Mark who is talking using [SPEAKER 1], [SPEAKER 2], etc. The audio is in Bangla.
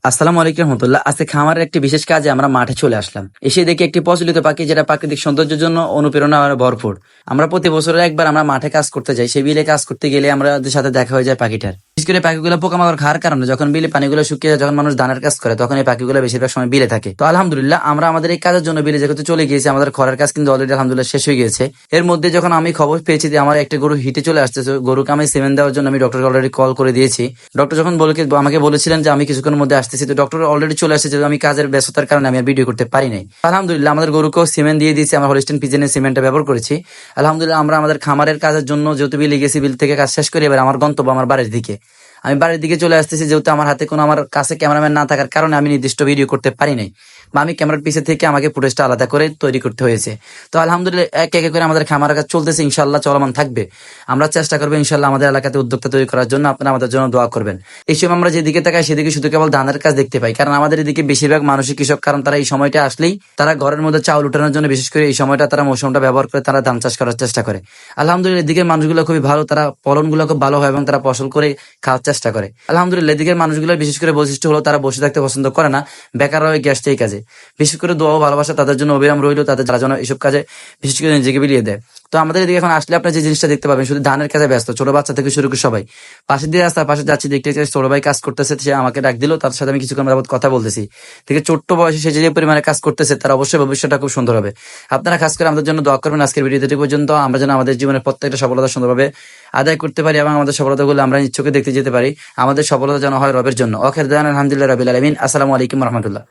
[SPEAKER 1] আসসালামু আলাইকুম রহমতুল্লাহ। আজকে খামারের একটি বিশেষ কাজে আমরা মাঠে চলে আসলাম। এসে দেখি একটি প্রচলিত পাখি যেটা প্রাকৃতিক সৌন্দর্যের জন্য অনুপ্রেরণা ভরপুর। আমরা প্রতি বছরের একবার আমরা মাঠে কাজ করতে যাই, সেই বিলে কাজ করতে গেলে আমাদের সাথে দেখা হয়ে যায় পাখিটার। বিশেষ করে পাখিগুলো পোকামাকড় খাওয়ার কারণে যখন বিলে পানিগুলো শুকিয়ে যায়, যখন মানুষ ধানের কাজ করে, তখন এই পাখিগুলো বেশিরভাগ সময় বিলে থাকে। তো আলহামদুলিল্লাহ আমরা আমাদের এই কাজের জন্য বিলে যেহেতু চলে গিয়েছি, আমাদের খড়ের কাজ কিন্তু অলরেডি আলহামদুলিল্লাহ শেষ হয়ে গিয়েছে। এর মধ্যে যখন আমি খবর পেয়েছি যে আমার একটা গরু হিটে চলে আসতেছে, গরুকে আমি সিমেন্ট দেওয়ার জন্য আমি ডক্টরকে অলরেডি কল করে দিয়েছি। ডক্টর যখন আমাকে বলেছিলেন যে আমি কিছুক্ষণের মধ্যে আসতেছি, তো ডক্টর অলরেডি চলে আসছে, আমি কাজের ব্যস্ততার কারণে আমি আর ভিডিও করতে পারি নাই। আলহামদুলিল্লাহ আমাদের গরুকেও সিমেন্ট দিয়ে দিয়েছি, আমরা হলিস্টিন পিজনের সিমেন্টটা ব্যবহার করেছি। আলহামদুলিল্লাহ আমরা আমাদের খামারের কাজের জন্য যেহেতু বিলে গেছি, বিল থেকে কাজ শেষ করে এবার আমার গন্তব্য আমার বাড়ির দিকে। আমি বাড়ির দিকে চলে আসতেছি, যেহেতু আমার হাতে কোনো আমার কাছে ক্যামেরাম্যান না থাকার কারণে আমি নির্দিষ্ট ভিডিও করতে পারি নাই, বা আমি ক্যামেরার পিছে থেকে আমাকে ফুটেজটা আলাদা করে তৈরি করতে হয়েছে। তো আলহামদুলিল্লাহ এক এক করে আমাদের খামারের কাজ চলতেছে, ইনশাল্লাহ চলমান থাকবে। আমরা চেষ্টা করবো ইনশাল্লাহ আমাদের এলাকাতে উদ্যোক্তা তৈরি করার জন্য। আপনারা আমাদের জন্য দোয়া করবেন। এই সময় আমরা যেদিকে তাকাই সেদিকে শুধু কেবল ধানের কাজ দেখতে পাই, কারণ আমাদের এদিকে বেশিরভাগ মানুষই কৃষক। কারণ তারা এই সময়টা আসলেই তারা ঘরের মধ্যে চাউল উঠানোর জন্য, বিশেষ করে এই সময়টা তারা মৌসুমটা ব্যবহার করে তারা ধান চাষ করার চেষ্টা করে। আলহামদুলিল্লাহ এদিকের মানুষগুলো খুবই ভালো, তারা ফলনগুলো খুব ভালো হয় এবং তারা ফসল করে খাওয়ার চেষ্টা করে। আলহামদুলিল্লাহ এদিকের মানুষগুলোর বিশেষ করে বৈশিষ্ট্য হলো তারা বসে থাকতে পছন্দ করে না, বেকার হয়ে গ্যাস এই কাজে। বিশেষ করে দোয়া ও ভালোবাসা তাদের জন্য অবিরাম রইল, তাদের যারা যেন এসব কাজে বিশেষ করে নিজেকে বিলিয়ে দেয়। তো আমাদের এদিকে এখন আসলে আপনার যে জিনিসটা দেখতে পাবেন, শুধু ধানের কাজে ব্যস্ত, ছোট বাচ্চা থেকে শুরু করে সবাই। পাশের দিয়ে রাস্তার পাশে যাচ্ছি, দেখতে ছোট ভাই কাজ করতেছে, সে আমাকে ডাক দিল, তার সাথে আমি কিছুক্ষণ যাবত কথা বলতেছি। থেকে ছোট্ট বয়সে সে যে পরিমাণে কাজ করতেছে, তার অবশ্যই ভবিষ্যৎটা খুব সুন্দর হবে। আপনারা খাস করে আমাদের জন্য দোয়া করবেন। আজকের ভিডিওটি পর্যন্ত আমরা যেন আমাদের জীবনের প্রত্যেকটা সফলতা সুন্দরভাবে আদায় করতে পারি এবং আমাদের সফলতাগুলো আমরা নিজ চোখে দেখতে যেতে পারি। আমাদের সফলতা যেন হয় রবের জন্য। আখির দাওয়ানা আলহামদুলিল্লাহি রাব্বিল আলামিন। আসসালামু আলাইকুম রহমতুল্লাহ।